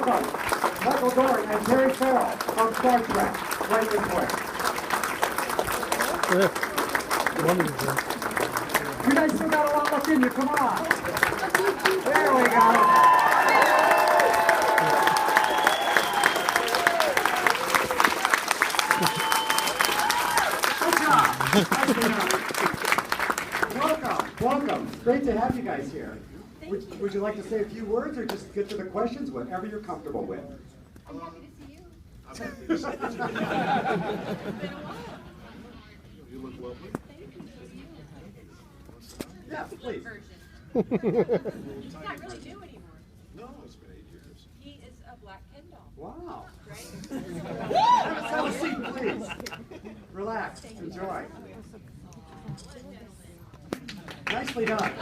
welcome Michael Dorn and Terry Farrell from Star Trek. Right this way. You guys still got a lot left in you. Come on. There we go. Welcome. Great to have you guys here. Would you like to say a few words or just get to the questions? Whatever you're comfortable with. I'm happy to see you. I'm happy to see you. It's been a while. You look lovely. Thank you. Yeah, please. Version. He's not really new anymore. No, it's been 8 years. He is a black Ken doll. Wow. Right? Have a seat, please. Relax. Enjoy. Nicely done.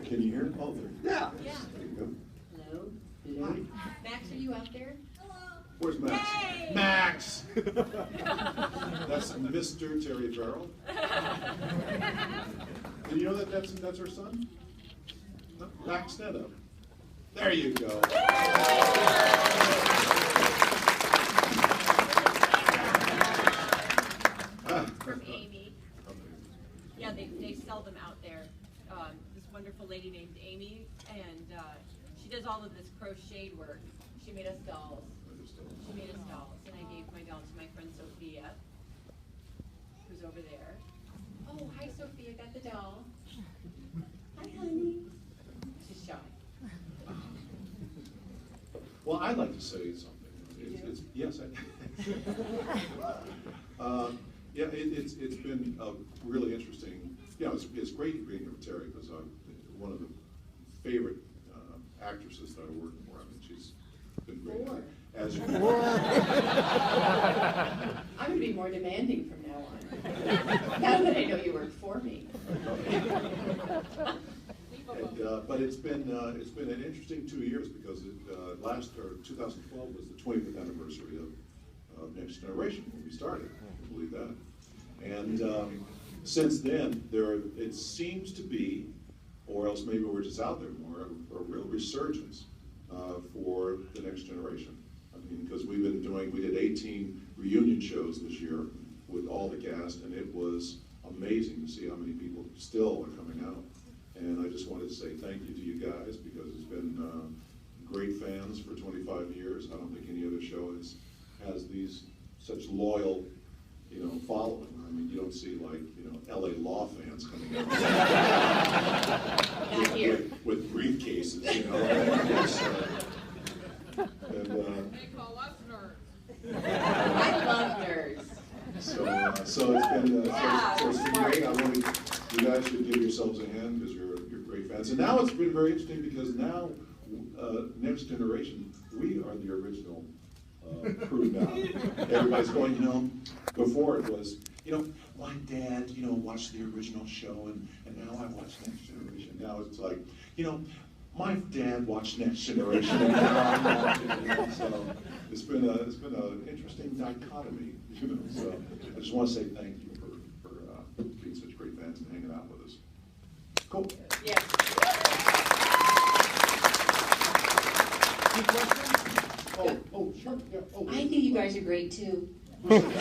Can you hear? Oh, there. Yeah. Yeah. There you go. Hello. Hello. Max, are you out there? Where's Max? Hey! Max! That's Mr. Terry Farrell. Did you know that that's her son? No? Max Netto. There you go. From Amy. Yeah, they sell them out there. This wonderful lady named Amy, and she does all of this crocheted work. She made us dolls. She made us dolls, and I gave my doll to my friend Sophia, who's over there. Oh, hi Sophia, got the doll. Hi, honey. She's shy. Well, I'd like to say something. Yes, I. Yeah, it's been really interesting. You know, it's great being here with Terry because I'm one of the favorite actresses that I work for. I mean, she's been great. As you know. I'm going to be more demanding from now on. Now that I know you work for me. But it's been an interesting 2 years because 2012 was the 25th anniversary of Next Generation when we started. I can believe that. And since then, it seems to be, or else maybe we're just out there more, a real resurgence for the Next Generation. I mean, because we did 18 reunion shows this year with all the cast, and it was amazing to see how many people still are coming out. And I just wanted to say thank you to you guys because it's been great fans for 25 years. I don't think any other show has these such loyal, following. I mean, you don't see like, LA Law fans coming out. Not here. With briefcases, They call us nerds. I love nerds. So it's been great. I wanted you guys should give yourselves a hand because you're great fans. And now it's been very interesting because now Next Generation, we are the original crew now. Everybody's going, before it was, my dad, watched the original show and now I watch Next Generation. Now it's like, my dad watched Next Generation and now I'm watching it. So it's been an interesting dichotomy, So I just want to say thank you for being such great fans and hanging out with us. Cool. Yes. Oh, sure. Yeah. Oh, I think you guys are great too. who said that?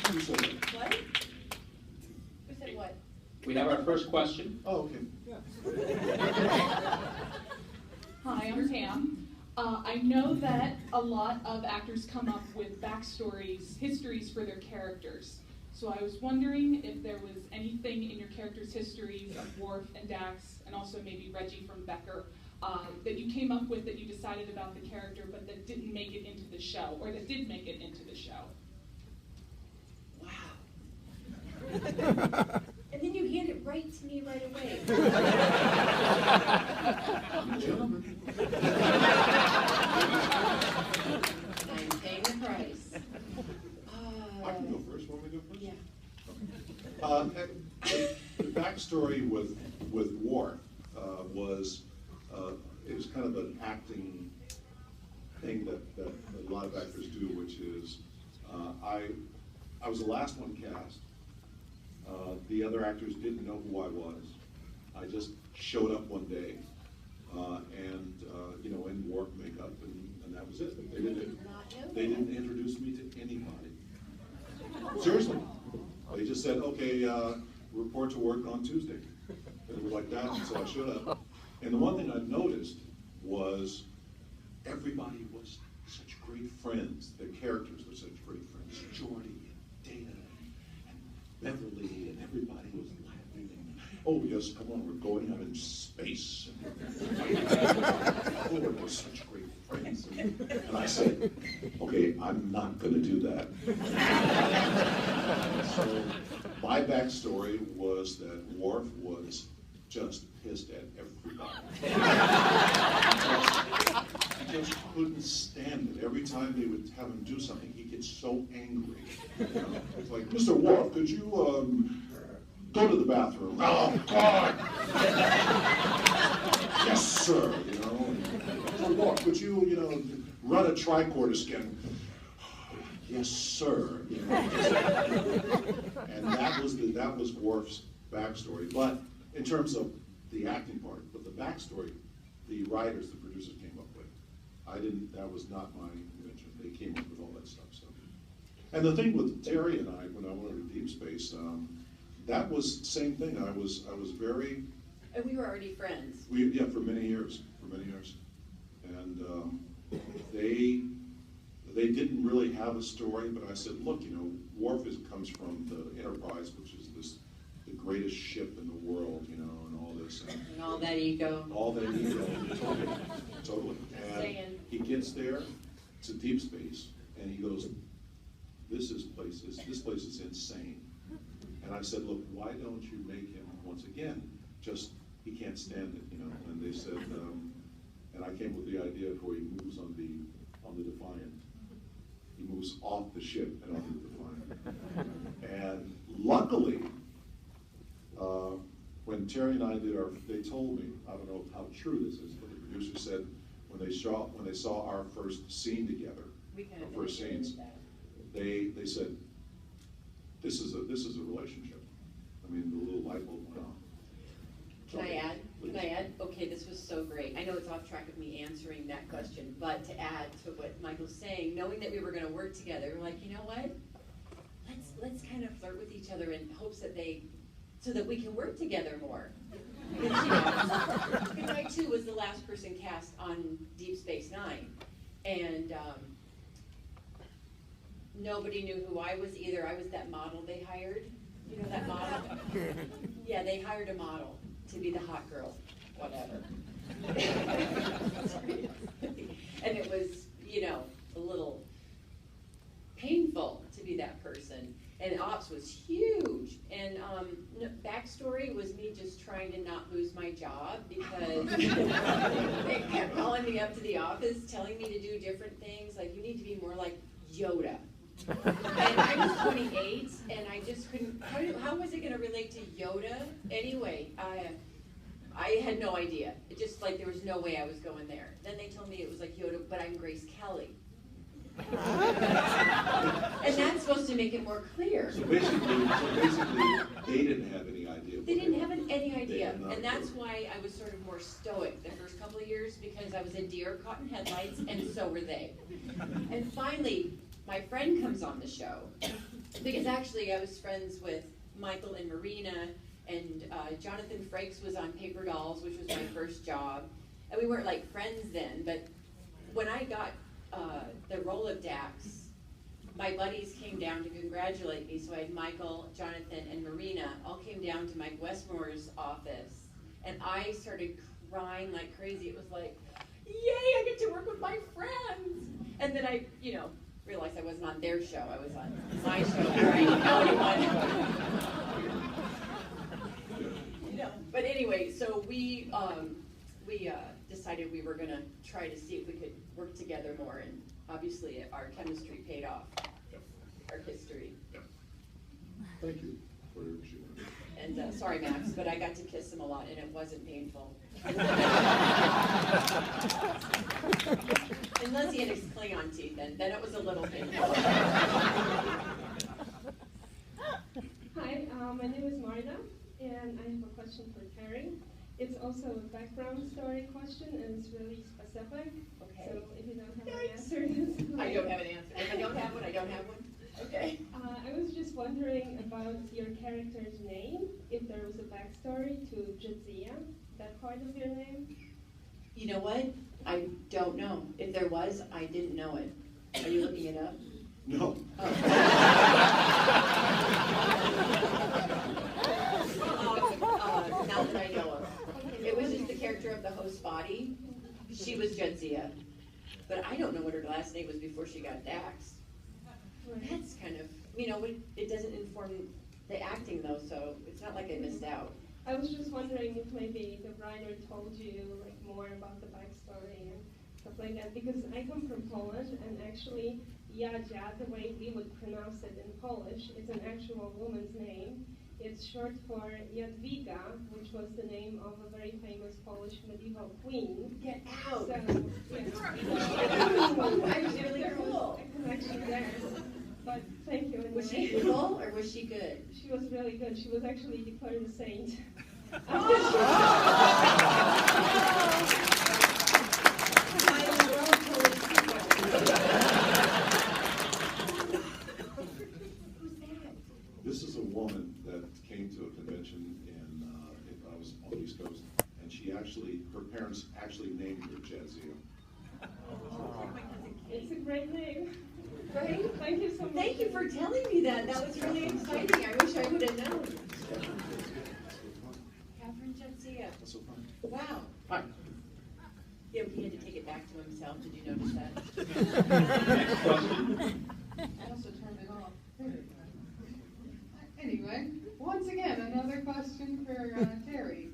Who said that? What? Who said what? We have our first question. Oh, okay. Hi, I'm Tam. I know that a lot of actors come up with backstories, histories for their characters. So I was wondering if there was anything in your characters' histories of Worf and Dax, and also maybe Reggie from Becker, that you came up with that you decided about the character, but that didn't make it into the show, or that did make it into the show. Wow. And then you hand it right to me right away. Gentlemen. I'm paying the price. I can go first. Want me to go first? Yeah. The backstory with War was it was kind of an acting thing that a lot of actors do, which is I was the last one cast. The other actors didn't know who I was, I just showed up one day, you know, in work makeup, and that was it. They didn't introduce me to anybody. Seriously. They just said, okay, report to work on Tuesday. And it was like that, and so I showed up. And the one thing I noticed was everybody was such great friends. The characters were such great friends. Jordy and Dana and Beverly, and everybody was laughing. And, oh yes, come on, we're going out in space. Oh, we're such great friends. And I said, okay, I'm not going to do that. So my backstory was that Worf was just pissed at everybody. He just couldn't stand it. Every time they would have him do something, he'd get so angry. You know? It's like, Mr. Worf, could you go to the bathroom? Oh, God! Yes, sir. You know, Mr. Worf, could you, you know, run a tricorder scan? Yes, sir. You know, and that was Worf's backstory. But in terms of the acting part, but the backstory, the writers, the producers came up with. That was not my invention. They came up with all that stuff. So. And the thing with Terry and I, when I went over to Deep Space, that was the same thing. I was very... And we were already friends. Yeah, for many years. And they didn't really have a story, but I said, look, you know, Worf comes from the Enterprise, which is the greatest ship in the world, you know, and all this. And all that ego. All that ego, totally. And he gets there to Deep Space, and he goes, this place is insane. And I said, look, why don't you make him, once again, just, he can't stand it, you know. And they said, and I came with the idea of where he moves on the Defiant. He moves off the ship and onto the Defiant. And luckily, when Terry and I they told me, I don't know how true this is, but the producer said when they saw our first scene together, our first scenes, they said, this is a relationship. I mean, the little light bulb went on. Can I add? Can I add? Okay, this was so great. I know it's off track of me answering that question, but to add to what Michael's saying, knowing that we were going to work together, we're like, you know what? Let's kind of flirt with each other in hopes that so that we can work together more. Because, you know, I too was the last person cast on Deep Space Nine, and nobody knew who I was either. I was that model they hired. You know that model? Yeah, they hired a model to be the hot girl, whatever. And it was, you know, a little painful to be that person. And ops was huge. And backstory was me just trying to not lose my job because they kept calling me up to the office, telling me to do different things. Like, you need to be more like Yoda. And I was 28, and I just couldn't, how was it going to relate to Yoda? Anyway, I had no idea. It just, like, there was no way I was going there. Then they told me it was like Yoda, but I'm Grace Kelly. And that's supposed to make it more clear. So basically, they didn't have any idea. They didn't have any idea. And that's why I was sort of more stoic the first couple of years, because I was a deer caught in headlights, and so were they. And finally, my friend comes on the show, because actually I was friends with Michael and Marina, and Jonathan Frakes was on Paper Dolls, which was my first job. And we weren't like friends then, but when I got the role of Dax, my buddies came down to congratulate me. So I had Michael, Jonathan, and Marina all came down to Mike Westmore's office, and I started crying like crazy. It was like, yay, I get to work with my friends. And then I, you know, realized I wasn't on their show. I was on my show where I didn't know anyone. You know, but anyway, so we decided we were going to try to see if we could work together more, and obviously our chemistry paid off. Yep. Our history. Yep. Thank you for your sharing. And sorry, Max, but I got to kiss him a lot, and it wasn't painful. Unless he had his Klingon teeth, then it was a little painful. Hi, my name is Marina, and and I have a question for Terry. It's also a background story question, and it's really specific. Okay. So if you don't have an answer, that's fine. I don't have an answer. If I don't have one, I don't have one. Okay. I was just wondering about your character's name, if there was a backstory to Jadzia, that part of your name. You know what? I don't know. If there was, I didn't know it. Are you looking it up? No. Oh. Not that I know of. It was just the character of the host body. She was Jadzia. But I don't know what her last name was before she got Dax. That's kind of, it doesn't inform the acting though, so it's not like I missed out. I was just wondering if maybe the writer told you like more about the backstory and stuff like that, because I come from Poland, and actually Jadzia, the way we would pronounce it in Polish, it's an actual woman's name. It's short for Jadwiga, which was the name of a very famous Polish medieval queen. Get out! So, yeah. That was really cool. A connection there. But thank you anyway. Was she evil or was she good? She was really good. She was actually declared a saint. This is a woman that came to a convention I was on the East Coast, and her parents actually named her Jadzia. It's a great name. Right? Thank you so much. Thank you for telling me that. That was really exciting. I wish I would have known. Catherine Jadzia. That's so fun. Wow. Hi. Yeah, he had to take it back to himself. Did you notice that? Next question. I also turned it off. Anyway, once again, another question for Terry.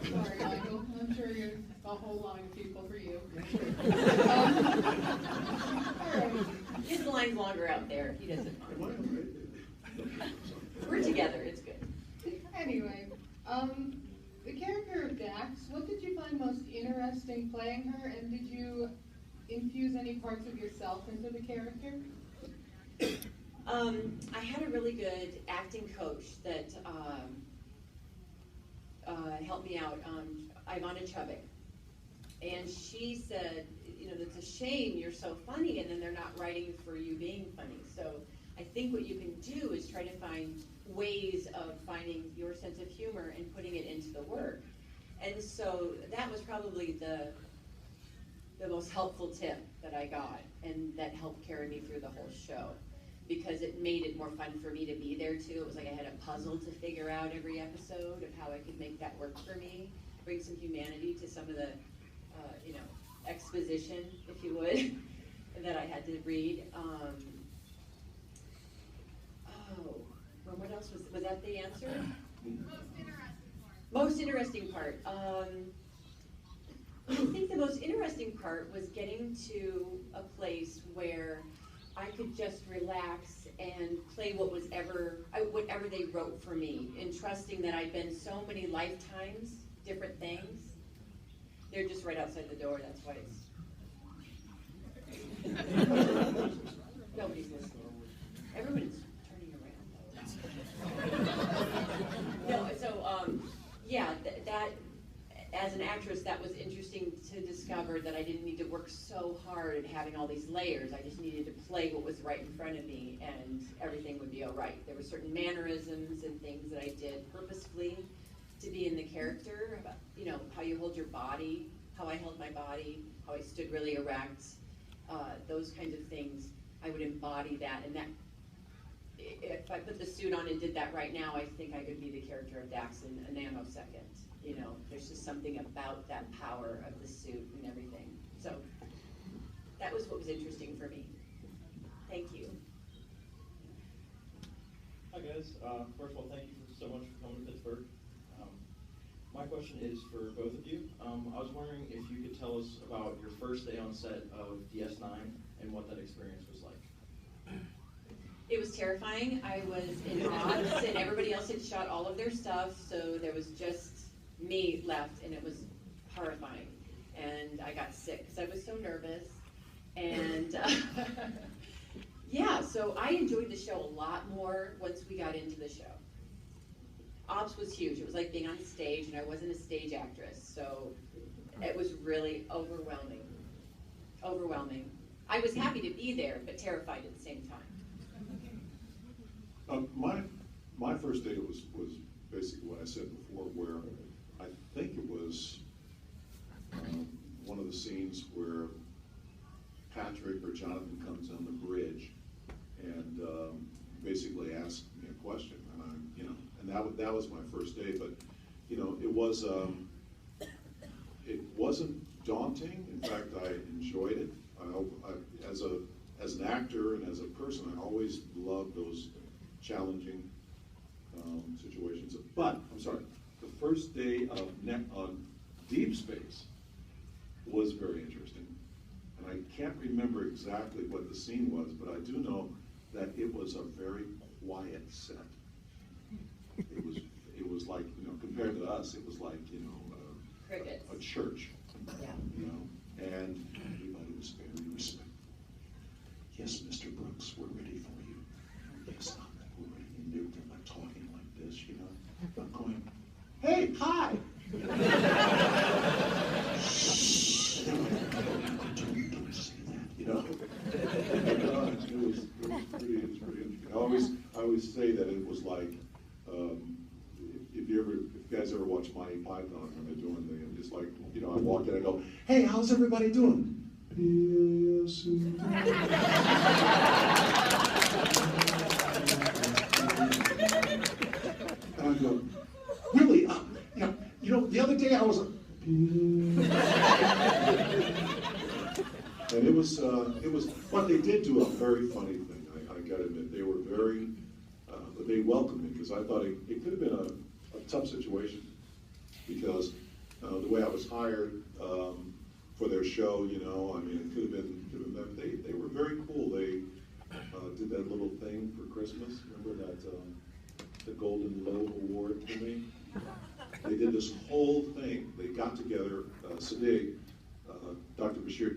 Sorry, Michael. I'm sure you're a whole line of people for you. All right. His line's longer out there. He doesn't Am I mind. all right? We're together. It's good. Anyway, the character of Dax, what did you find most interesting playing her, and did you infuse any parts of yourself into the character? I had a really good acting coach that helped me out, Ivana Chubbuck. And she said, it's a shame you're so funny and then they're not writing for you being funny. So I think what you can do is try to find ways of finding your sense of humor and putting it into the work. And so that was probably the most helpful tip that I got, and that helped carry me through the whole show, because it made it more fun for me to be there too. It was like I had a puzzle to figure out every episode of how I could make that work for me, bring some humanity to some of the, exposition, if you would, that I had to read. What else was that the answer? Most interesting part. I think the most interesting part was getting to a place where I could just relax and play whatever they wrote for me, and trusting that I'd been so many lifetimes, different things. They're just right outside the door, that's why it's... Nobody's listening. Everyone's turning around. No, so, that, as an actress, that was interesting to discover, that I didn't need to work so hard at having all these layers. I just needed to play what was right in front of me, and everything would be all right. There were certain mannerisms and things that I did purposefully to be in the character, about, how you hold your body, how I held my body, how I stood really erect, those kinds of things. I would embody that, and that, if I put the suit on and did that right now, I think I could be the character of Dax in a nanosecond. There's just something about that power of the suit and everything. So that was what was interesting for me. Thank you. Hi guys, first of all, thank you so much for coming to Pittsburgh. My question is for both of you. I was wondering if you could tell us about your first day on set of DS9 and what that experience was like. It was terrifying. I was in odds, and everybody else had shot all of their stuff, so there was just me left, and it was horrifying. And I got sick because I was so nervous. And so I enjoyed the show a lot more once we got into the show. ops was huge. It was like being on stage, and I wasn't a stage actress, so it was really overwhelming. Overwhelming. I was happy to be there, but terrified at the same time. My first day was basically what I said before, where I think it was one of the scenes where Patrick or Jonathan comes on the bridge and basically asks me a question, and that was my first day. But it wasn't daunting. In fact, I enjoyed it. As an actor and as a person, I always loved those challenging situations. But I'm sorry, the first day on Deep Space was very interesting, and I can't remember exactly what the scene was, but I do know that it was a very quiet set. It was like, compared to us, it was like Crickets. a church. Yeah. And everybody was very respectful. Yes, Mr. Brooks, we're ready for you. Yes, we're ready. And they're like talking like this, I'm going, hey, hi. Shh. Don't say that, It was pretty interesting. I always say that it was like, if you guys ever watch Monty Python when they're doing the, just like, I walk in and I go, hey, how's everybody doing? Yes. And I go, really? The other day I was, and it was, but they did do a very funny thing. I gotta admit, they were very, but they welcomed me, because I thought it could have been a tough situation, because the way I was hired for their show, it could have been them. They were very cool. They did that little thing for Christmas. Remember that the Golden Globe Award for me? They did this whole thing. They got together, Sadiq, Dr. Bashir,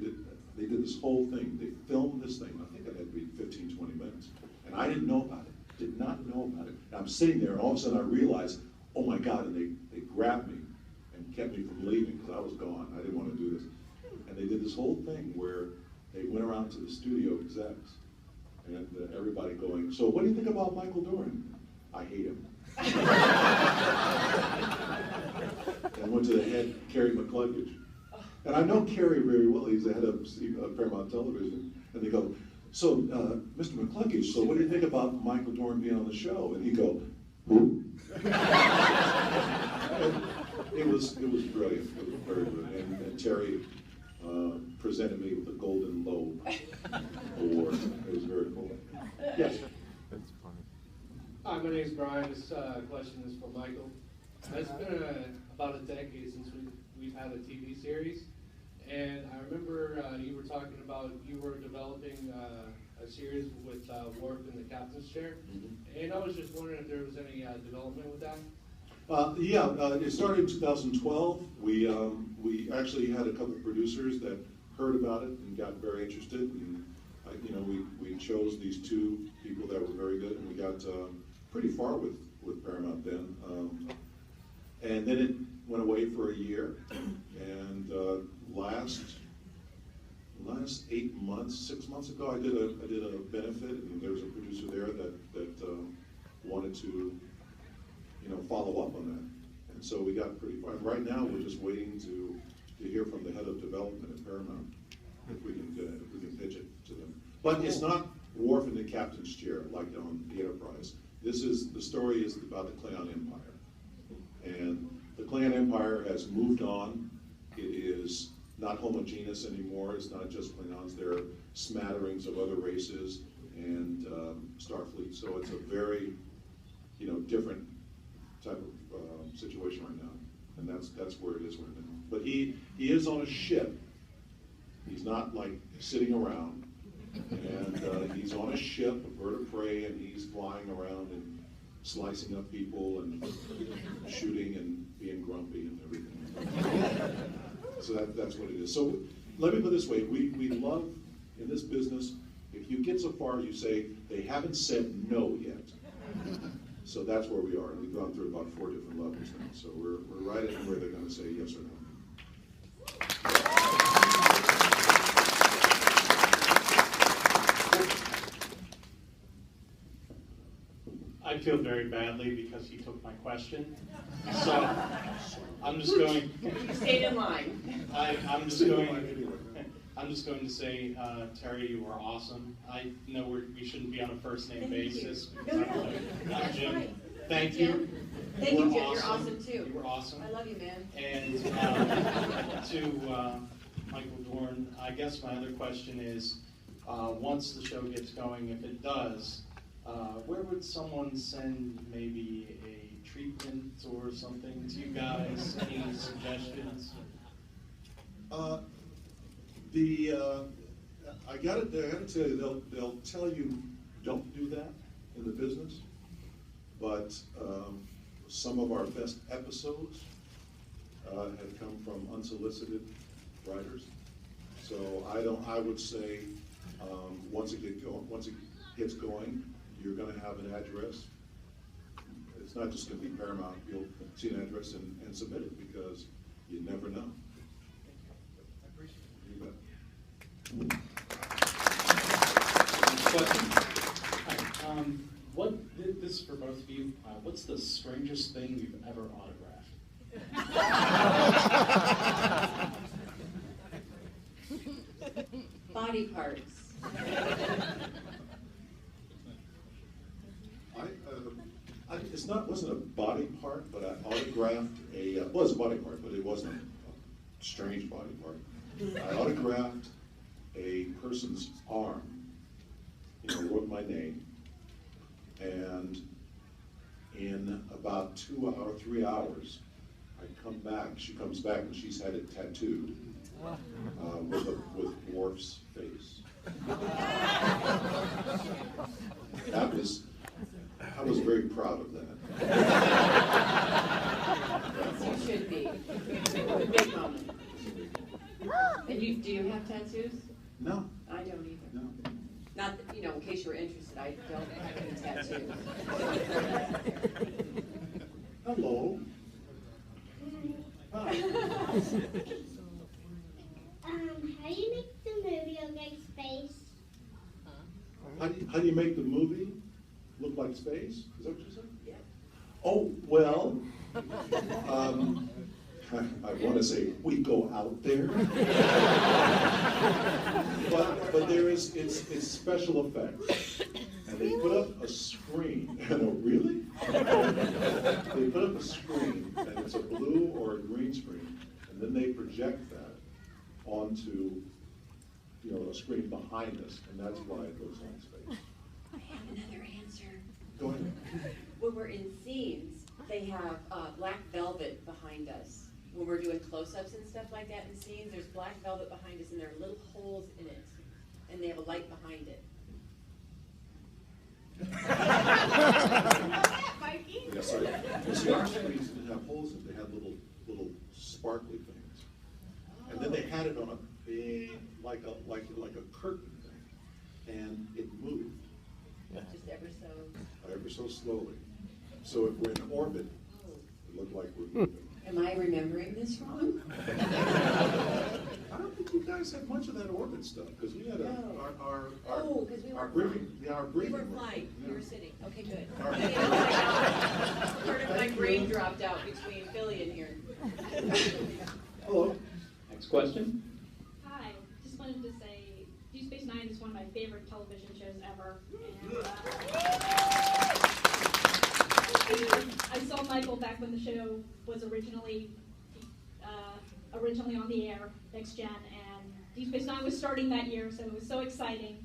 they did this whole thing. They filmed this thing. I think it had to be 15, 20 minutes. And I didn't know about it. Did not know about it. And I'm sitting there, and all of a sudden I realized, oh my God, and they grabbed me and kept me from leaving, because I was gone. I didn't want to do this. And they did this whole thing where they went around to the studio execs, and everybody going, so what do you think about Michael Dorn? I hate him. And went to the head, Kerry McCluggage. And I know Kerry very well. He's the head of Paramount Television. And they go, so, Mr. McCluggage, so what do you think about Michael Dorn being on the show? And he'd go, who? It was brilliant. It was very brilliant. And Terry presented me with the Golden Lobe Award. It was very cool. Yes? Hi, my name is Brian. This question is for Michael. It's been about a decade since we've had a TV series, and I remember you were talking about you were developing a series with Worf in the captain's chair, and I was just wondering if there was any development with that. It started in 2012. We actually had a couple of producers that heard about it and got very interested, and we chose these two people that were very good, and we got pretty far with Paramount then. And then it went away for a year, and last 8 months, 6 months ago, I did a benefit, and there was a producer there that wanted to follow up on that, and so we got pretty far. Right now, we're just waiting to hear from the head of development at Paramount if we can pitch it to them. But it's not Worf in the captain's chair like on the Enterprise. The story is about the Klingon Empire. And the Klingon Empire has moved on. It is not homogeneous anymore. It's not just Klingons. There are smatterings of other races and Starfleet. So it's a very, different type of situation right now. And that's where it is right now. But he is on a ship. He's not like sitting around. And he's on a ship, a bird of prey, and he's flying around and slicing up people and shooting and being grumpy and everything. So that's what it is. So let me put it this way, we love, in this business, if you get so far you say, they haven't said no yet. So that's where we are. We've gone through about 4 different levels now. So we're right in where they're going to say yes or no. I feel very badly because he took my question. So I'm just going. You stayed in line. I'm just going to say, Terry, you are awesome. I know we shouldn't be on a first name basis. No, I'm Jim. fine. Thank you. Thank you, Jim. Awesome. You're awesome too. You were awesome. I love you, man. And to Michael Dorn, I guess my other question is, once the show gets going, if it does, where would someone send maybe a treatment or something to you guys? Any suggestions? I gotta tell you, they'll tell you don't do that in the business, but some of our best episodes have come from unsolicited writers. So I would say once it gets going, you're going to have an address. It's not just going to be Paramount. You'll see an address and submit it because you never know. You bet. Question. Hi. This is for both of you. What's the strangest thing you've ever autographed? Body parts. Wasn't a body part, but I autographed was a body part, but it wasn't a strange body part. I autographed a person's arm, wrote my name, and in about 3 hours, she comes back and she's had it tattooed with Worf's face. I was very proud of that. You should be. A big moment. And do you have tattoos? No. I don't either. No. Not that, in case you were interested, I don't have any tattoos. Hello. Hi. How do you make the movie look like space? How do you make the movie look like space? Is that what you said? Yeah. Oh, well, I want to say we go out there, but it's special effects, and they put up a screen. No, really? They put up a screen, and it's a blue or a green screen, and then they project that onto a screen behind us, and that's why it looks like space. I have another answer. Go ahead. When we're in scenes, they have black velvet behind us. When we're doing close-ups and stuff like that in scenes, there's black velvet behind us and there are little holes in it. And they have a light behind it. Yes, sir. See, our screens didn't have holes in it. They had little sparkly things. And then they had it on a big, like a curtain thing. And it moved. Just ever so slowly. So if we're in orbit, it looked like we're moving. Am I remembering this wrong? I don't think you guys had much of that orbit stuff because we had our briefing. Yeah, our We briefing. were flying, we were sitting. Okay, good. All right. Part of my brain dropped out between Philly and here. Hello. Next question. Hi, just wanted to say Deep Space Nine is one of my favorite television shows ever. And, I saw Michael back when the show was originally on the air, Next Gen, and Deep Space Nine was starting that year, so it was so exciting.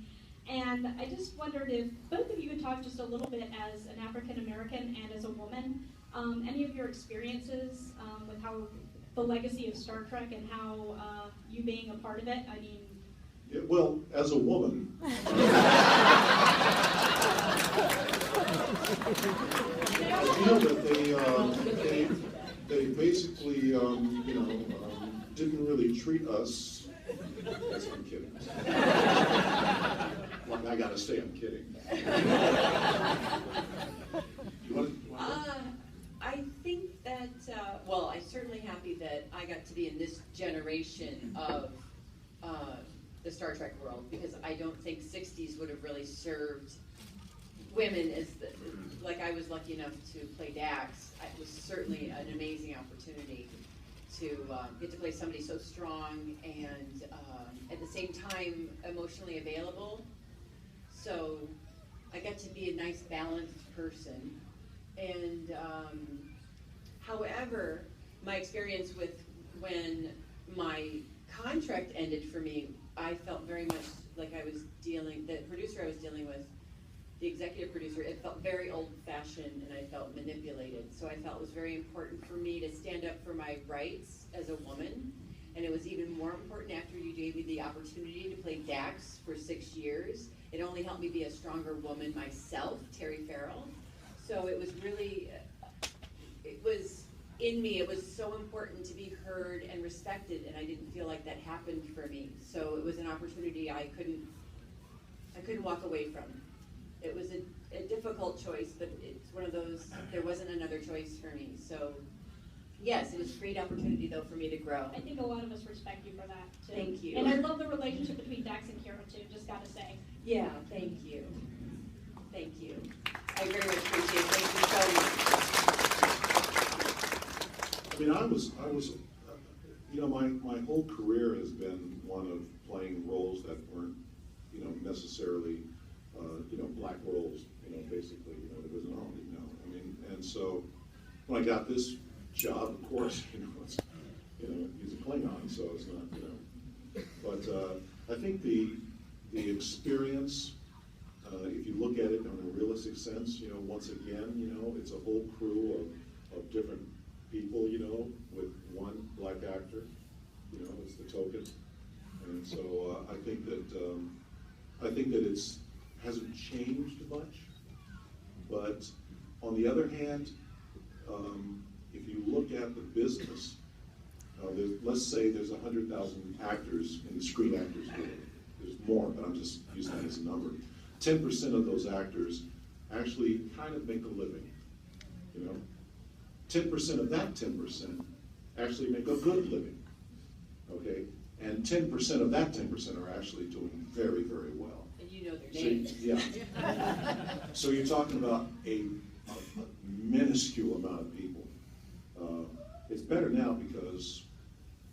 And I just wondered if both of you could talk just a little bit as an African American and as a woman, any of your experiences with how the legacy of Star Trek and how you being a part of it. I mean. Yeah, well, as a woman. That they basically, didn't really treat us. I'm kidding. Like I gotta say, I'm kidding. You want generation of the Star Trek world, because I don't think 60s would have really served women as like I was lucky enough to play Dax. It was certainly an amazing opportunity to get to play somebody so strong and at the same time emotionally available. So I got to be a nice balanced person. And however, my experience with when my contract ended for me, I felt very much like I was the producer I was dealing with, the executive producer, it felt very old-fashioned and I felt manipulated. So I felt it was very important for me to stand up for my rights as a woman. And it was even more important after you gave me the opportunity to play Dax for 6 years. It only helped me be a stronger woman myself, Terry Farrell. So it was really, it was in me, it was so important to be heard and respected, and I didn't feel like that happened for me. So it was an opportunity I couldn't walk away from. It was a difficult choice, but it's one of those, there wasn't another choice for me. So yes, it was a great opportunity though for me to grow. I think a lot of us respect you for that too. Thank you. And I love the relationship between Dax and Kira too, just gotta say. Yeah, thank you. Thank you. I very much appreciate it. Thank you so much. I mean, I was, you know, my whole career has been one of playing roles that weren't, you know, necessarily, you know, black roles, you know, basically, you know, it wasn't all, you know, I mean, and so when I got this job, of course, you know, it's, you know, he's a Klingon, so it's not, you know, but I think the experience, if you look at it in a realistic sense, you know, once again, you know, it's a whole crew of different people, you know, with one black actor, you know, it's the token. And so I think that it's hasn't changed much, but on the other hand, if you look at the business, let's say there's 100,000 actors in the Screen Actors Guild. There's more, but I'm just using that as a number. 10% of those actors actually kind of make a living, you know? 10% of that 10% actually make a good living, okay? And 10% of that 10% are actually doing very, very well. And you know their names. Yeah. So you're talking about a minuscule amount of people. It's better now because,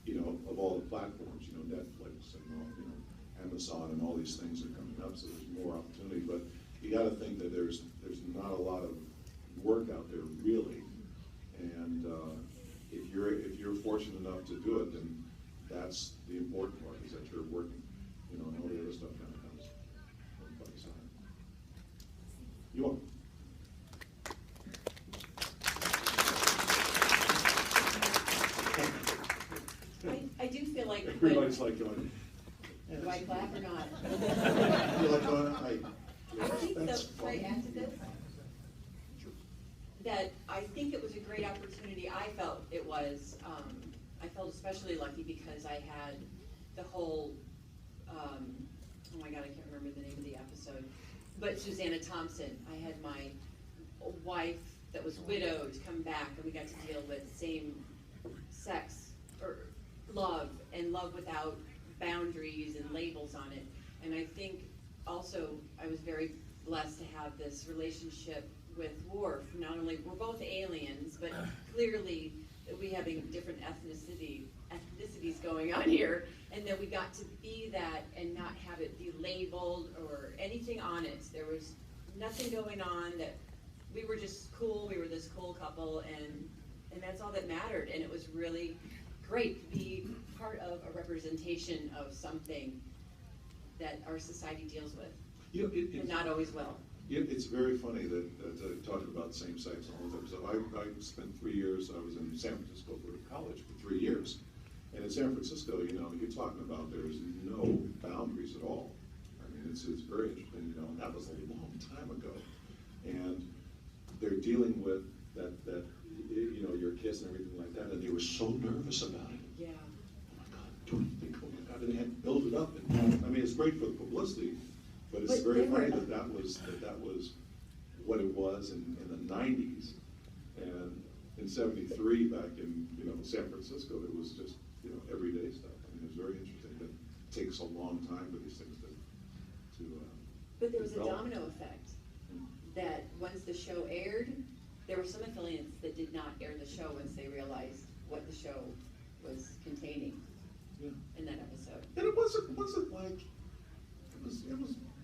you know, of all the platforms, you know, Netflix and all, you know, Amazon and all these things are coming up, so there's more opportunity. But you got to think that there's not a lot of work out there really, and if you're fortunate enough to do it, then that's the important part, is that you're working, you know, and all the other stuff kind of comes by the side. You want? I do feel like Everybody's like going, yeah, do I clap or not? You're like going, I think right after this, that I think it was a great opportunity. I felt it was. I felt especially lucky because I had the whole. Oh my God, I can't remember the name of the episode. But Susanna Thompson. I had my wife that was widowed come back, and we got to deal with same-sex or love, and love without boundaries and labels on it. And I think also I was very blessed to have this relationship with Worf. Not only we're both aliens, but clearly we having different ethnicities going on here, and then we got to be that and not have it be labeled or anything on it. There was nothing going on, that we were just cool. We were this cool couple, and that's all that mattered. And it was really great to be part of a representation of something that our society deals with, you know, and not always well. It's very funny that talking about same-sex and all that stuff. I spent 3 years, I was in San Francisco for college for 3 years. And in San Francisco, you know, you're talking about there's no boundaries at all. I mean, it's very interesting, you know, and that was a long time ago. And they're dealing with that you know, your kiss and everything like that, and they were so nervous about it. Yeah. Oh my God, do anything going on. And they had to build it up. And, I mean, it's great for the publicity, but it's very funny that was what it was in the 90s. And in '73, back in, you know, San Francisco, it was just, you know, everyday stuff. It's very interesting. It takes a long time for these things to But there was a develop. domino effect, that once the show aired, there were some affiliates that did not air the show once they realized what the show was containing Yeah. in that episode. And it wasn't like,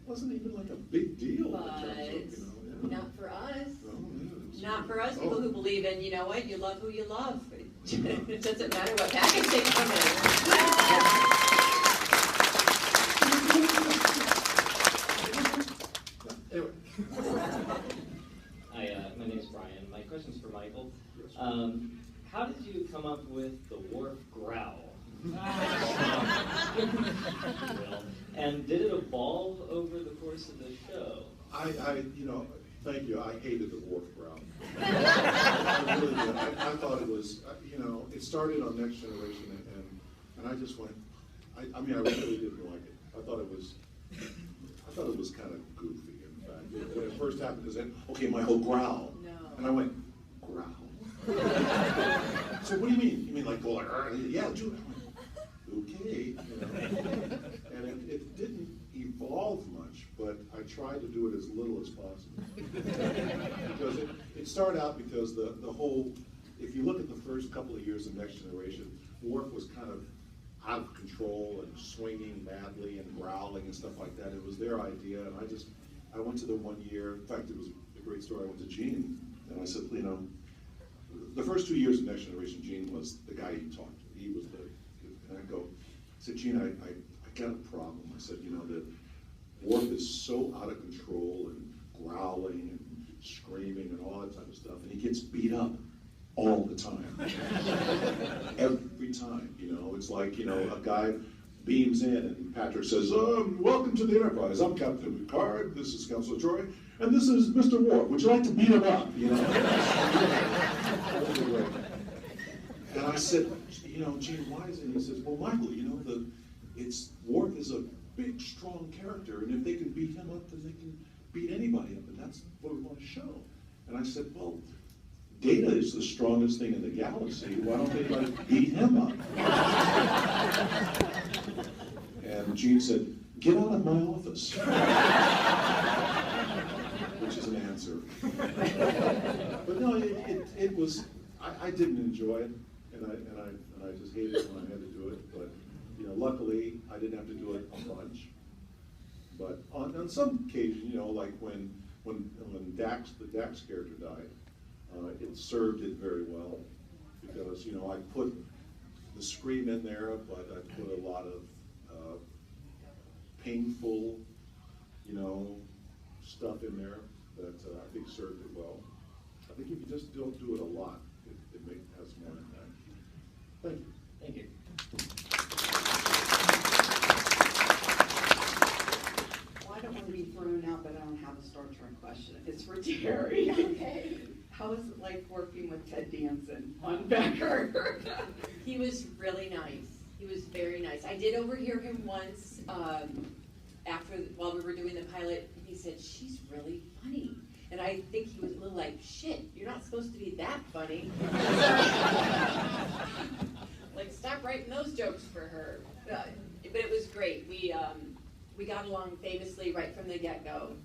wasn't even like a big deal. in But terms of, yeah. not for us. Oh, yeah, it was- Not for us, people Oh. who believe in, you know what, you love who you love. It doesn't matter what package they come in. Anyway. Hi, my name is Brian. My question's for Michael. How did you come up with the Worf growl? And did it evolve over the course of the show? Thank you. I hated the Worf growl. I really did. I thought it was, it started on Next Generation, and I just went. I really didn't like it. I thought it was kind of goofy. In fact, when it first happened, it said, "Okay, Michael, growl," and I went, "Growl." So what do you mean? You mean like go like, yeah, do it? I went, okay, and it didn't evolve much, but I tried to do it as little as possible. Because it started out because the whole, if you look at the first couple of years of Next Generation, Worf was kind of out of control and swinging badly and growling and stuff like that. It was their idea, and I went to them one year. In fact, it was a great story. I went to Gene, and I said, the first 2 years of Next Generation, Gene was the guy you talked to. He was and I said, Gene, I got a problem. I said, that Worf is so out of control and growling and screaming and all that type of stuff, and he gets beat up all the time. Every time, it's like, a guy beams in and Patrick says, welcome to the Enterprise. I'm Captain Picard, this is Counselor Troy, and this is Mr. Worf. Would you like to beat him up? And I said, Gene, why is it? And he says, well, Michael, Worf is a big, strong character, and if they can beat him up, then they can beat anybody up, and that's what we want to show. And I said, well, Data is the strongest thing in the galaxy. Why don't they beat him up? And Gene said, get out of my office. Which is an answer. But no, it was, I didn't enjoy it, and I just hated it when I had to do it. But luckily I didn't have to do it a bunch. But on some occasion, like when Dax, the Dax character died, it served it very well because I put the scream in there, but I put a lot of painful, stuff in there that I think served it well. I think if you just don't do it a lot, it has more impact. Thank you. Thank you. Well, I don't want to be thrown out, but I don't have a Star Trek question. It's for Terry. Okay. How is it like working with Ted Danson on Becker? He was really nice. He was very nice. I did overhear him once while we were doing the pilot. He said, she's really funny. And I think he was a little like, shit, you're not supposed to be that funny. Like, stop writing those jokes for her. But it was great. We got along famously right from the get-go.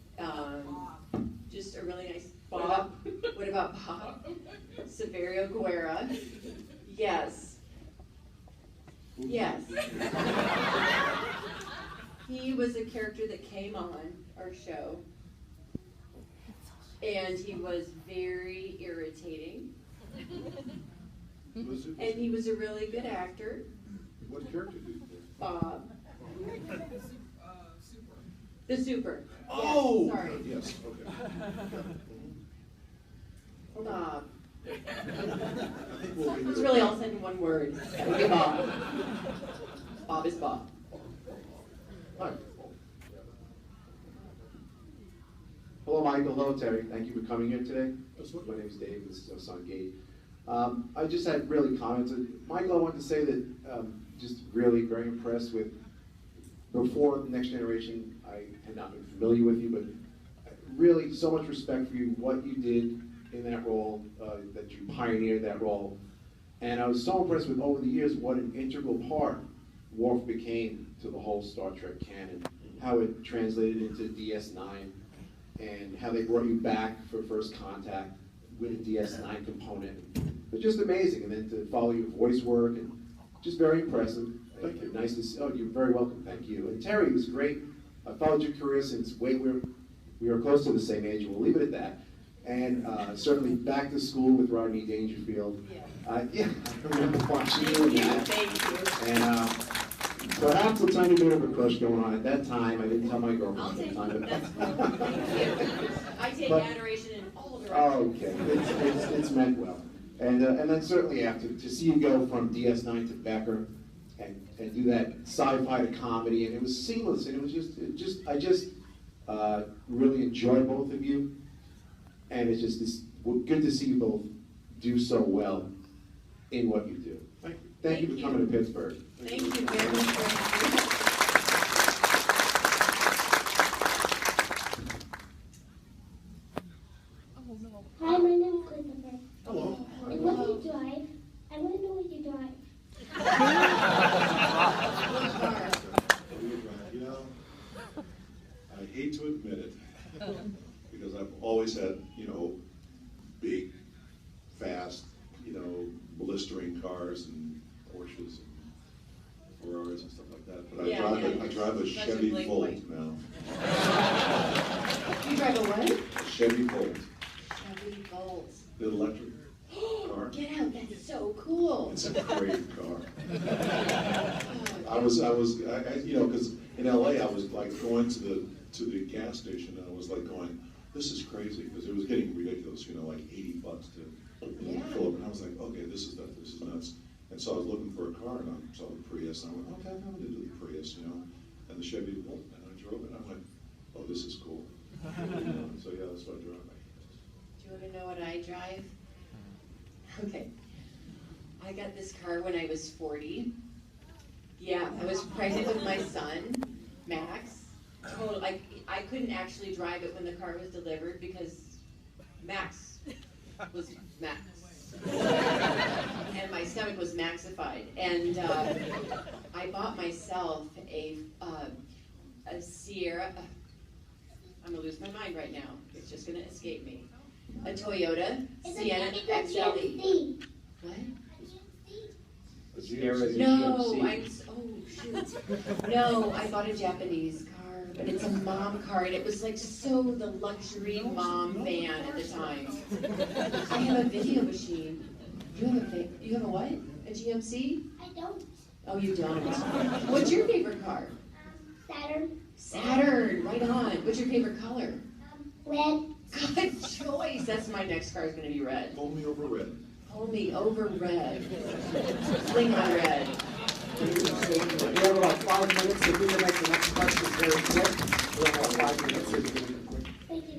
Just a really nice Bob. What about Bob? Severio Guerra. Yes. Yes. He was a character that came on our show, and he was very irritating. And he was a really good actor. What character did you play? Bob. The Super. Oh! Yes, sorry. Yes, okay. Bob. I think we'll be It's really all said in one word. That would be Bob. Bob is Bob. Hi. Hello, Michael. Hello, Terry. Thank you for coming here today. My name is Dave. This is Sun Gate. I just had really commented. Michael, I wanted to say that just really very impressed with, before the Next Generation, I had not been familiar with you, but really so much respect for you, what you did in that role, that you pioneered that role. And I was so impressed with, over the years, what an integral part Worf became to the whole Star Trek canon, how it translated into DS9, and how they brought you back for first contact with the DS9 component. But just amazing, and then to follow your voice work, and just very impressive. Thank you. Nice to see. Oh, you're very welcome. Thank you. And Terry, it was great. I followed your career since we were close to the same age, and we'll leave it at that. And certainly back to school with Rodney Dangerfield. Yeah, I remember watching you and that. Thank you. And perhaps a tiny bit of a crush going on at that time. I didn't tell my girlfriend at the time. That's cool. Thank you. I take adoration in all directions. Oh, okay. It's meant well. And then certainly after, to see you go from DS9 to Becker and do that sci-fi to comedy, and it was seamless, and it was I just really enjoy both of you, and it's just good to see you both do so well in what you do. Thank you for coming to Pittsburgh. Thank you very much for having me. Hi, my name is Christopher. Hello. And what do you drive? I want to know what you drive. You know, I hate to admit it, because I've always had, big, fast, blistering cars and Porsches and Ferraris and stuff like that. But I drive a Chevy Volt now. You drive a what? A Chevy Volt. Chevy Volt. The electric car. Get out, that's so cool. It's a great car. I was, because in LA I was like going to the gas station and I was like going, this is crazy, because it was getting ridiculous, like $80 to fill up, and I was like, okay, this is nuts. And so I was looking for a car, and I saw the Prius, and I went, okay, I'm going to do the Prius, and the Chevy Volt, and I drove it, and I went, oh, this is cool. So yeah, that's what I drive. Do you want to know what I drive? Okay. I got this car when I was 40. Yeah, I was pregnant with my son, Max. I couldn't actually drive it when the car was delivered because Max was Max. And my stomach was maxified. And I bought myself a Sierra. I'm going to lose my mind right now. It's just going to escape me. A Toyota Sienna XLE. What? No, I bought a Japanese car, but it's a mom car, and it was like so the luxury mom van at the time. I have a video machine. You have a what? A GMC? I don't. Oh, you don't. What's your favorite car? Saturn. Saturn, right on. What's your favorite color? Red. Good choice. That's my next car is going to be red. Hold me over red. Hold me over red. Fling on red. We have about 5 minutes, if we can make the next question very quick. We have about 5 minutes, so we can make it quick. Thank you.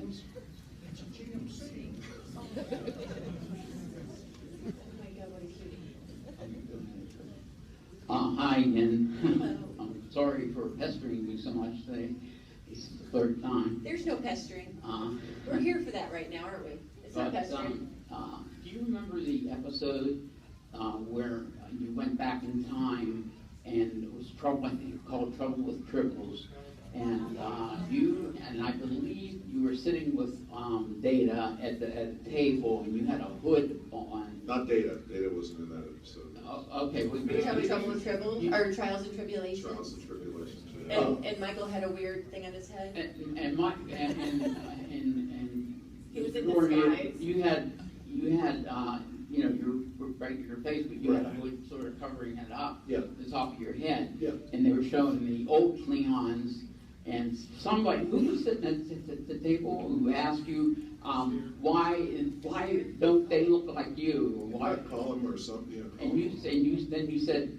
Hi again. I'm sorry for pestering you so much today. This is the third time. There's no pestering. We're here for that right now, aren't we? It's not pestering. Do you remember the episode where you went back in time and it was Trouble, I think called Trouble with Triples, and you and I believe you were sitting with Data at the table and you had a hood on. Not Data. Data wasn't in that episode. Okay. You're talking about Trouble with Triples, or Trials and Tribulations? Trials and Tribulations. And Michael had a weird thing on his head? And he was in disguise. You had your face, but you had a hood sort of covering it up, the top of your head. Yeah. And they were showing the old Klingons, and somebody who was sitting at the table who asked you, why don't they look like you? Or why call them or something? And you said,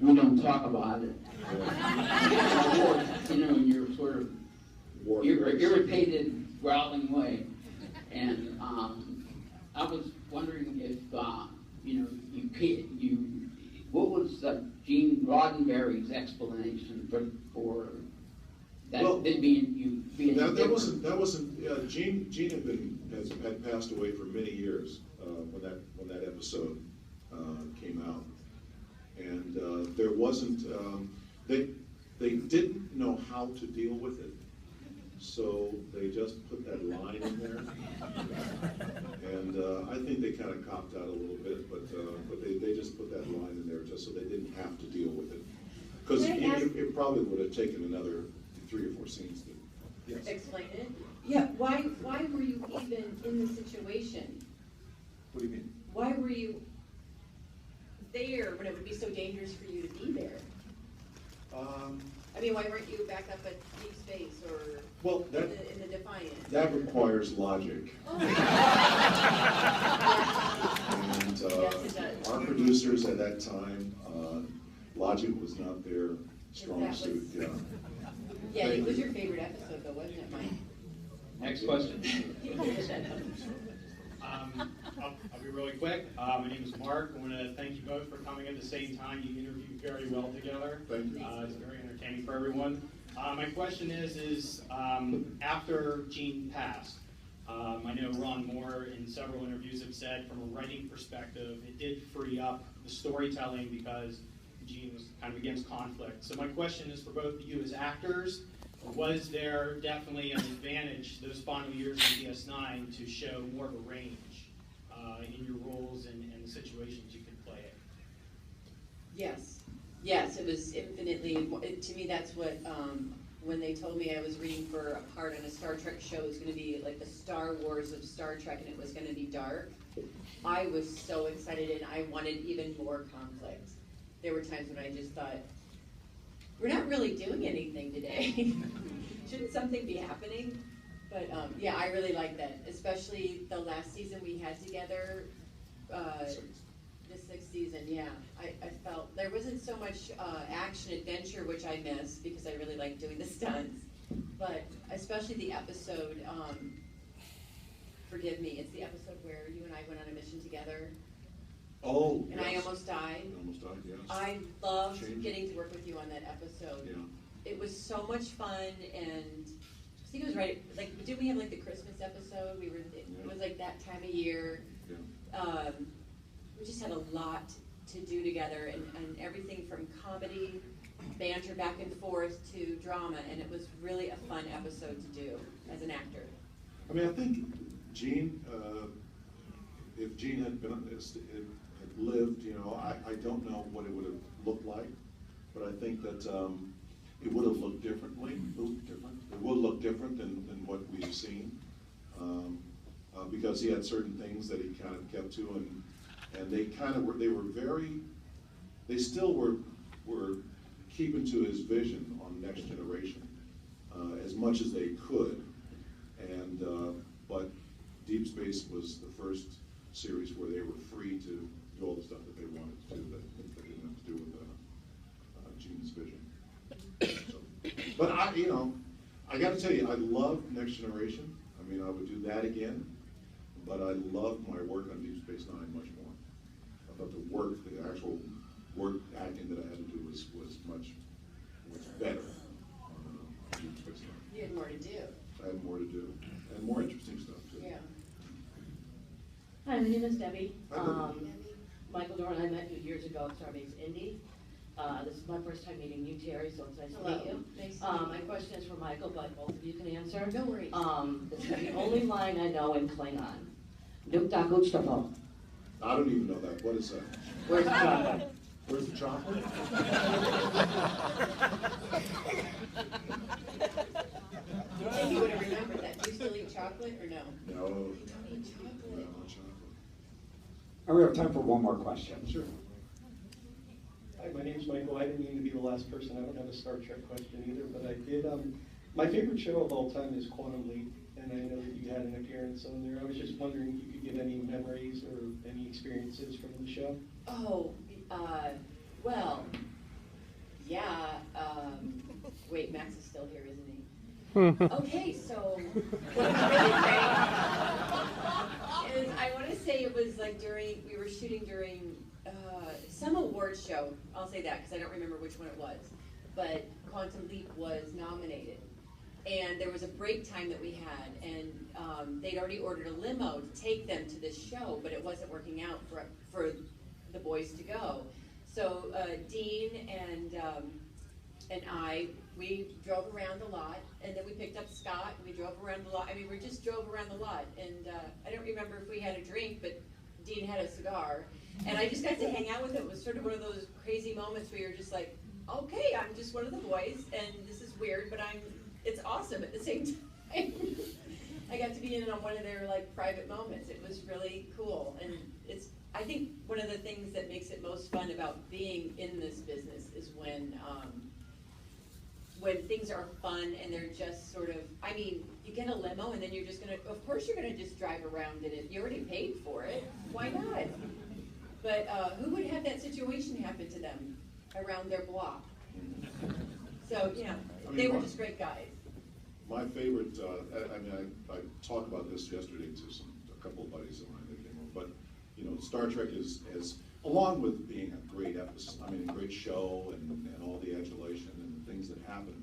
we don't talk about it. And you're sort of irritated, growling way. And I was wondering if what was Gene Roddenberry's explanation for that? Well, being that wasn't. Gene had passed away for many years when that episode came out, And there wasn't, they didn't know how to deal with it, so they just put that line in there. And I think they kind of copped out a little bit, but they just put that line in there just so they didn't have to deal with it. Because it probably would have taken another 3 or 4 scenes to explain it. Yeah, why were you even in the situation? What do you mean? Why were you there when it would be so dangerous for you to be there? I mean, why weren't you back up at Deep Space or in the Defiant? That requires logic. Oh. And our producers at that time, logic was not their strong suit. Yeah, it was your favorite episode though, wasn't it, Mike? Next question. I'll be really quick. My name is Mark. I want to thank you both for coming at the same time. You interviewed very well together. Thank you. It's very entertaining for everyone. My question is after Gene passed, I know Ron Moore in several interviews have said from a writing perspective, it did free up the storytelling because Gene was kind of against conflict. So my question is for both of you as actors, was there definitely an advantage those final years of DS9 to show more of a range in your roles and the situations you could play it? Yes. Yes, it was infinitely, to me that's what, when they told me I was reading for a part on a Star Trek show, it was going to be like the Star Wars of Star Trek and it was going to be dark, I was so excited and I wanted even more conflict. There were times when I just thought, we're not really doing anything today. Shouldn't something be happening? But yeah, I really like that, especially the last season we had together, the 6th season, yeah. I felt there wasn't so much action adventure, which I missed because I really like doing the stunts, but especially the episode, forgive me, it's the episode where you and I went on a mission together. Oh, and yes. I almost died. Almost died, yes. I loved getting to work with you on that episode. Yeah. It was so much fun, and I think it was right. Like, did we have like the Christmas episode? We were. It was like that time of year. Yeah. We just had a lot to do together, and everything from comedy, banter back and forth to drama, and it was really a fun episode to do as an actor. I mean, I think Gene, if Gene had lived, you know, I don't know what it would have looked like, but I think that it would have looked differently, It would look different than what we've seen, because he had certain things that he kind of kept to, and they kind of were, they still were keeping to his vision on Next Generation as much as they could, and but Deep Space was the first series where they were free to do all the stuff that they wanted to do that didn't have to do with Gene's vision. So, but I got to tell you, I love Next Generation. I mean, I would do that again, but I loved my work on Deep Space Nine much more. I thought the actual work acting that I had to do was much better on Deep Space Nine. You had more to do. I had more to do, and more interesting stuff too. Yeah. Hi, my name is Debbie. Hi, Debbie. Michael Dorn, I met you years ago at Starbase Indy. This is my first time meeting you, Terry, so it's nice to meet you. Nice my question is for Michael, but both of you can answer. No worries. This is the only line I know in Klingon. Duk da gut stavo. I don't even know that. What is that? Where's the chocolate? Where's the chocolate? You think you would have remembered that. Do you still eat chocolate or no? No. You don't eat chocolate. No, chocolate. And we have time for one more question. Sure. Hi, my name's Michael. I didn't mean to be the last person. I don't have a Star Trek question either, but I did. My favorite show of all time is Quantum Leap, and I know that you had an appearance on there. I was just wondering if you could give any memories or any experiences from the show. Oh, well, yeah. Wait, Max is still here, isn't he? Okay, so what was really great is I want to say it was like we were shooting during some award show. I'll say that because I don't remember which one it was, but Quantum Leap was nominated. And there was a break time that we had, and they'd already ordered a limo to take them to this show, but it wasn't working out for the boys to go. So Dean and I, we drove around a lot, and then we picked up Scott, and we drove around a lot. I mean, we just drove around a lot, and I don't remember if we had a drink, but Dean had a cigar, and I just got to hang out with him. It was sort of one of those crazy moments where you're just like, okay, I'm just one of the boys, and this is weird, but it's awesome at the same time. I got to be in on one of their like private moments. It was really cool, and I think one of the things that makes it most fun about being in this business is when things are fun and they're just sort of, I mean, you get a limo and then you're just gonna, of course you're gonna just drive around in it. You already paid for it. Why not? But who would have that situation happen to them around their block? So, yeah, they were just great guys. My favorite, I talked about this yesterday to a couple of buddies of mine that came over, but you know, Star Trek is along with being a great episode, a great show and all the adulation and the things that happen.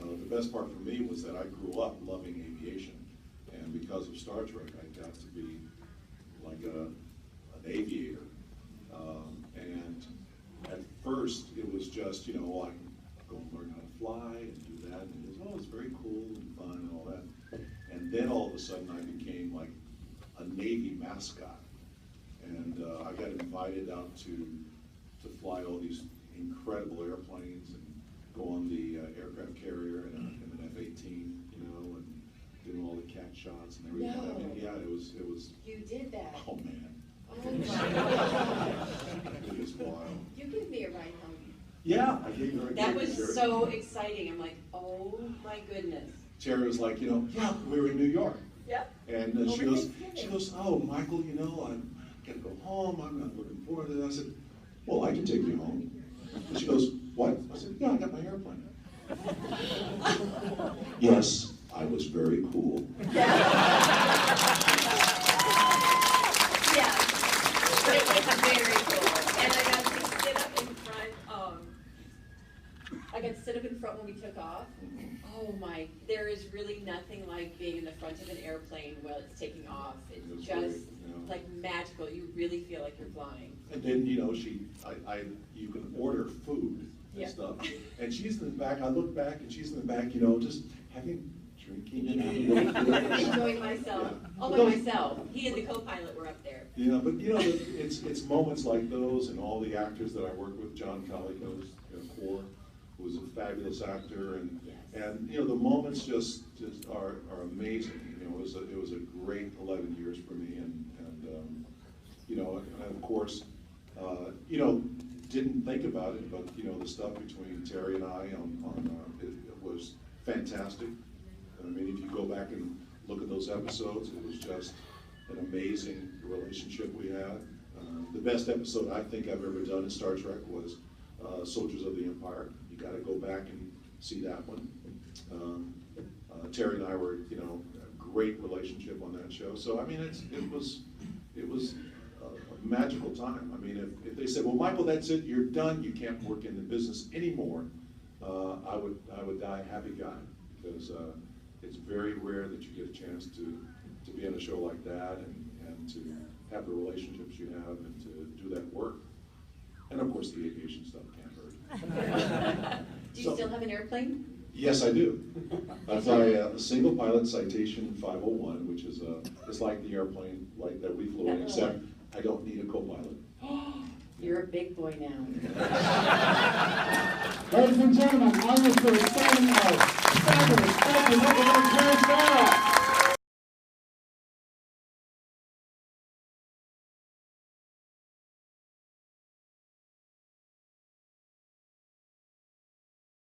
The best part for me was that I grew up loving aviation, and because of Star Trek, I got to be like an aviator. And at first, it was just, you know, I can go and learn how to fly and do that, and it was, it's very cool and fun and all that. And then all of a sudden, I became like a Navy mascot. And I got invited out to fly all these incredible airplanes and go on the aircraft carrier and an F-18, you know, and do all the cat shots and everything. No. I mean, yeah, it was. You did that. Oh man. Oh my. It was wild. You give me a ride home. Yeah, I gave her a That gift, was Terry. so exciting. I'm like, oh my goodness. Terry was like, you know, yeah, we were in New York. Yep. And she goes, oh, Michael, you know, I gotta go home. I'm not looking forward to it. I said, well, I can take you home. And she goes, what? I said, yeah, I got my airplane. Yes, I was very cool. Yeah, but it was very cool. And I got to sit up in front. I got to sit up in front when we took off. Oh my! There is really nothing like being in the front of an airplane while it's taking off. It's just like magical. You really feel like you're flying. And then, you know, you can order food and stuff. And she's in the back. I look back, and she's in the back, you know, just drinking and having enjoying myself. All by myself. He and the co-pilot were up there. Yeah, but you know, it's moments like those, and all the actors that I work with. John Calico's Core, who was a fabulous actor, and you know, the moments just are amazing. You know, it was a great 11 years for me, and you know, and of course, you know, didn't think about it, but you know, the stuff between Terry and I it was fantastic. I mean, if you go back and look at those episodes, it was just an amazing relationship we had. The best episode I think I've ever done in Star Trek was Soldiers of the Empire. You got to go back and see that one. Terry and I were, you know, a great relationship on that show. So I mean, it was a magical time. I mean, if they said, "Well, Michael, that's it. You're done. You can't work in the business anymore," I would die a happy guy, because it's very rare that you get a chance to be on a show like that and to have the relationships you have and to do that work. And of course, the aviation stuff can't hurt. Do you still have an airplane? Yes, I do. I fly a single pilot Citation 501, which is it's like the airplane like that we flew in, except I don't need a co-pilot. You're a big boy now. Ladies and gentlemen, I was for exciting fabulous